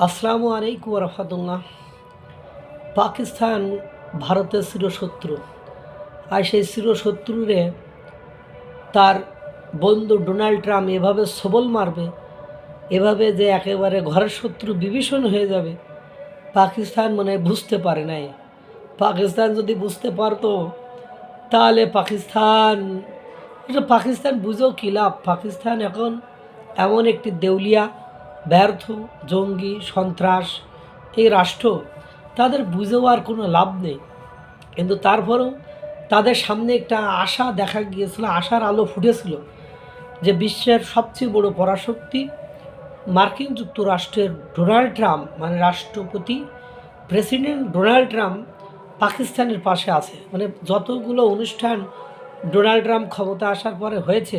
আসসালামু আলাইকুম রহমতুল্লাহ। পাকিস্তান ভারতের চিরশত্রু, আর সেই চিরশত্রুরে তার বন্ধু ডোনাল্ড ট্রাম্প এভাবে সবল মারবে, এভাবে যে একেবারে ঘরের শত্রু বিভীষণ হয়ে যাবে, পাকিস্তান মনে হয় বুঝতে পারে নাই। পাকিস্তান যদি বুঝতে পারতো তাহলে পাকিস্তান বুঝেও কী লাভ। পাকিস্তান এখন এমন একটি দেউলিয়া, ব্যর্থ, জঙ্গি, সন্ত্রাস এই রাষ্ট্র, তাদের বুঝেও আর কোনো লাভ নেই। কিন্তু তারপরেও তাদের সামনে একটা আশা দেখা গিয়েছিল, আশার আলো ফুটেছিল যে বিশ্বের সবচেয়ে বড় পরাশক্তি মার্কিন যুক্তরাষ্ট্রের ডোনাল্ড ট্রাম্প, মানে রাষ্ট্রপতি প্রেসিডেন্ট ডোনাল্ড ট্রাম্প পাকিস্তানের পাশে আছে। মানে যতগুলো অনুষ্ঠান ডোনাল্ড ট্রাম্প ক্ষমতা আসার পরে হয়েছে,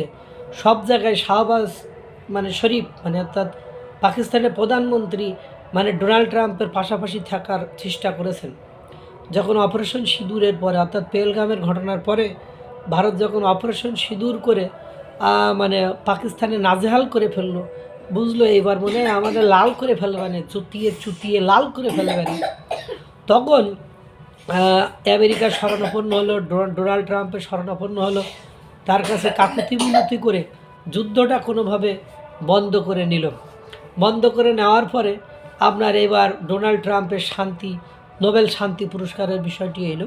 সব জায়গায় শাহবাজ শরীফ অর্থাৎ পাকিস্তানের প্রধানমন্ত্রী ডোনাল্ড ট্রাম্পের পাশাপাশি থাকার চেষ্টা করেছেন। যখন অপারেশন সিঁদুরের পরে অর্থাৎ পেহেলগামের ঘটনার পরে ভারত যখন অপারেশন সিঁদুর করে পাকিস্তানে নাজেহাল করে ফেললো, বুঝলো এবার মনে হয় আমাদের লাল করে ফেলবে, চুটিয়ে চুটিয়ে লাল করে ফেলবে। তখন আমেরিকার শরণাপন্ন হলো, ডোনাল্ড ট্রাম্পের শরণাপন্ন হলো, তার কাছে কাকুতি মিনতি করে যুদ্ধটা কোনোভাবে বন্ধ করে নিল। বন্ধ করে নেওয়ার পরে আপনার এবার ডোনাল্ড ট্রাম্পের নোবেল শান্তি পুরস্কারের বিষয়টি এলো।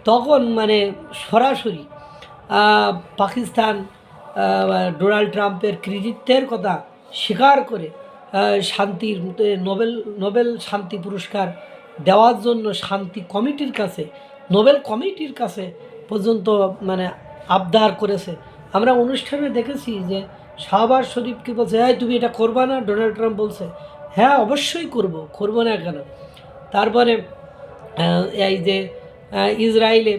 তখন সরাসরি পাকিস্তান ডোনাল্ড ট্রাম্পের কৃতিত্বের কথা স্বীকার করে শান্তির নোবেল শান্তি পুরস্কার দেওয়ার জন্য শান্তি কমিটির কাছে, নোবেল কমিটির কাছে পর্যন্ত আবদার করেছে। আমরা অনুষ্ঠানে দেখেছি যে শাহবাজ শরীফকে বলছে, হ্যাঁ তুমি এটা করবা না? ডোনাল্ড ট্রাম্প বলছে, হ্যাঁ অবশ্যই করবো না কেন। তারপরে এই যে ইসরায়েলে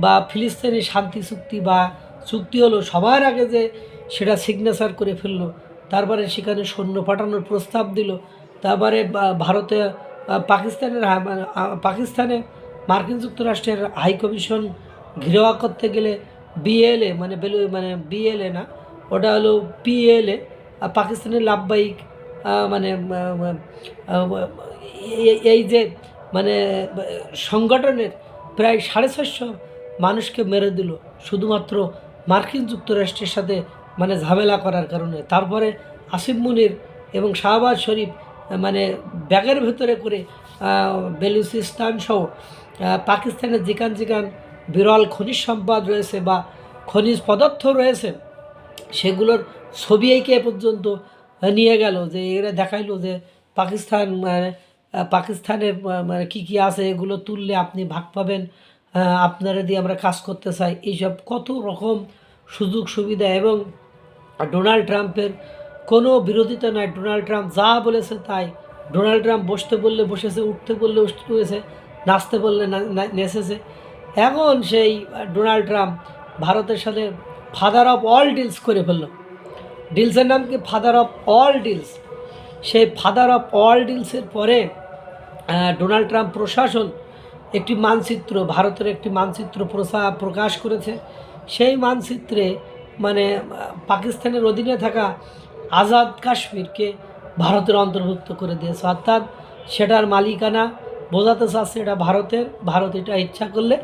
বা ফিলিস্তিনি শান্তি চুক্তি বা চুক্তি হলো, সবার আগে যে সেটা সিগনেচার করে ফেললো, তারপরে সেখানে সৈন্য পাঠানোর প্রস্তাব দিল। তারপরে ভারতে পাকিস্তানে মার্কিন যুক্তরাষ্ট্রের হাই কমিশন ঘিরোয়া করতে গেলে বিএলএ বিএলএ না, ওটা হলো পিএলএ, পাকিস্তানের লাভবাহিক এই যে সংগঠনের প্রায় 450 মানুষকে মেরে দিল শুধুমাত্র মার্কিন যুক্তরাষ্ট্রের সাথে ঝামেলা করার কারণে। তারপরে আসিফ মুনির এবং শাহবাজ শরীফ ব্যাগের ভেতরে করে বেলুচিস্তান সহ পাকিস্তানের যেখান বিরল খনিজ সম্পদ রয়েছে বা খনিজ পদার্থ রয়েছে, সেগুলোর ছবি এঁকে পর্যন্ত নিয়ে গেল, যে এরা দেখাইলো যে পাকিস্তানের কী আছে, এগুলো তুললে আপনি ভাগ পাবেন, আপনারা দিয়ে আমরা কাজ করতে চাই, এইসব কত রকম সুযোগ সুবিধা। এবং ডোনাল্ড ট্রাম্পের কোনো বিরোধিতা নাই, ডোনাল্ড ট্রাম্প যা বলেছে তাই। ডোনাল্ড ট্রাম্প বসতে বললে বসেছে, উঠতে বললে উঠেছে, নাচতে বললে নেচেছে। এখন সেই ডোনাল্ড ট্রাম্প ভারতের সাথে ফাদার অফ অল ডিলস করে ফেললো। ডিলসের নাম কি? Father of all deals. সেই ফাদার অফ অল ডিলসের পরে ডোনাল্ড ট্রাম্প প্রশাসন একটি মানচিত্র, ভারতের একটি মানচিত্র প্রকাশ করেছে। সেই মানচিত্রে পাকিস্তানের অধীনে থাকা আজাদ কাশ্মীরকে ভারতের অন্তর্ভুক্ত করে দিয়েছে, অর্থাৎ সেটার মালিকানা বোঝাতে চাচ্ছে এটা ভারতের। ভারত এটা ইচ্ছা করলে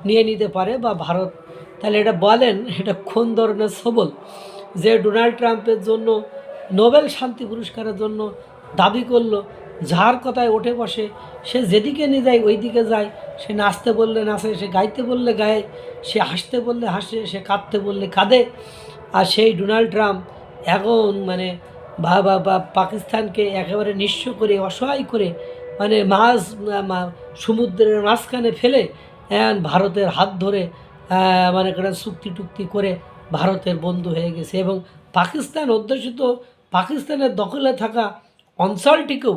নিয়ে নিতে পারে বা ভারত। তাহলে এটা বলেন এটা কোন ধরনের সবল, যে ডোনাল্ড ট্রাম্পের জন্য নোবেল শান্তি পুরস্কারের জন্য দাবি করলো, যার কথায় ওঠে বসে, সে যেদিকে নিয়ে যায় ওই দিকে যায়, সে নাচতে বললে নাচে, সে গাইতে বললে গায়, সে হাসতে বললে হাসে, সে কাঁদতে বললে কাঁদে। আর সেই ডোনাল্ড ট্রাম্প এখন পাকিস্তানকে একেবারে নিঃস্ব করে, অসহায় করে সমুদ্রের মাঝখানে ফেলে ভারতের হাত ধরে চুক্তি টুক্তি করে ভারতের বন্ধু হয়ে গেছে। এবং পাকিস্তান অধ্যুষিত পাকিস্তানের দখলে থাকা অঞ্চলটিকেও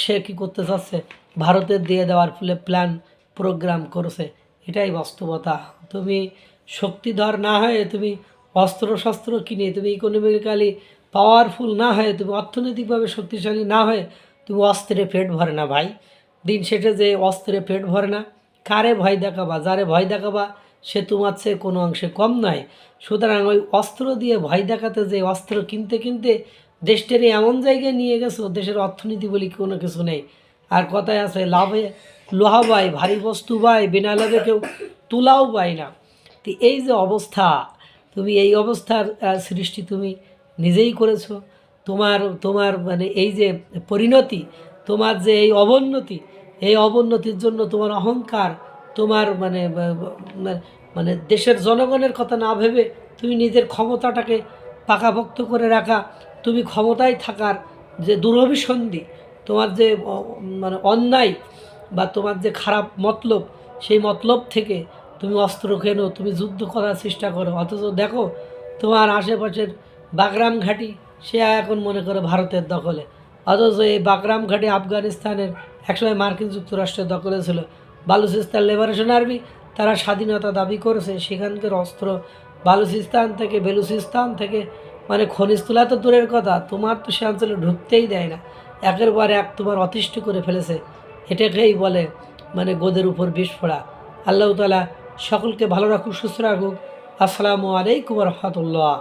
সে কী করতে চাচ্ছে, ভারতের দিয়ে দেওয়ার ফলে প্ল্যান প্রোগ্রাম করেছে। এটাই বাস্তবতা। তুমি শক্তিধর না হয়ে, তুমি অস্ত্রশস্ত্র কিনে, তুমি ইকোনমিক্যালি পাওয়ারফুল না হয়ে, তুমি অর্থনৈতিকভাবে শক্তিশালী না হয়ে, তুমি অস্ত্রে পেট ভরে না ভাই। দিন শেষে যে অস্ত্রে পেট ভরে না, কারে ভয় দেখাবা? যারে ভয় দেখাবা সে তোমার চেয়ে কোনো অংশে কম নয়। সুতরাং ওই অস্ত্র দিয়ে ভয় দেখাতে, যে অস্ত্র কিনতে কিনতে দেশটারে এমন জায়গায় নিয়ে গেছো, দেশের অর্থনীতি বলি কোনো কিছু নেই। আর কথায় আছে লাভে লোহা বাই, ভারী বস্তু বাই, বিনা লাভে কেউ তুলাও পায় না। তো এই যে অবস্থা, তুমি এই অবস্থার সৃষ্টি তুমি নিজেই করেছো। তোমার তোমার মানে এই যে পরিণতি, তোমার যে এই অবনতি, এই অবনতির জন্য তোমার অহংকার, তোমার মানে দেশের জনগণের কথা না ভেবে তুমি নিজের ক্ষমতাটাকে পাকাপোক্ত করে রাখা, তুমি ক্ষমতায় থাকার যে দুরভিসন্ধি, তোমার যে মানে অন্যায় বা তোমার যে খারাপ মতলব, সেই মতলব থেকে তুমি অস্ত্র কেনো, তুমি যুদ্ধ করার চেষ্টা করো। অথচ দেখো তোমার আশেপাশের বাগরাম ঘাঁটি সে এখন মনে করে ভারতের দখলে, অথচ এই বাগরাম ঘাঁটি আফগানিস্তানের একসময় মার্কিন যুক্তরাষ্ট্রের দখলে ছিল। বালুচিস্তান লিবারেশন আর্মি তারা স্বাধীনতা দাবি করেছে, সেখানকার অস্ত্র বালুচিস্তান থেকে বেলুচিস্তান থেকে মানে খনিজ তোলা তো দূরের কথা, তোমার তো সে অঞ্চলে ঢুকতেই দেয় না, একের পর এক তোমার অতিষ্ঠ করে ফেলেছে। এটাকেই বলে মানে গোদের উপর বিষ ফোড়া। আল্লাহ তাআলা সকলকে ভালো রাখুক, সুস্থ রাখুক। আসসালামু আলাইকুম রহমতুল্লাহ।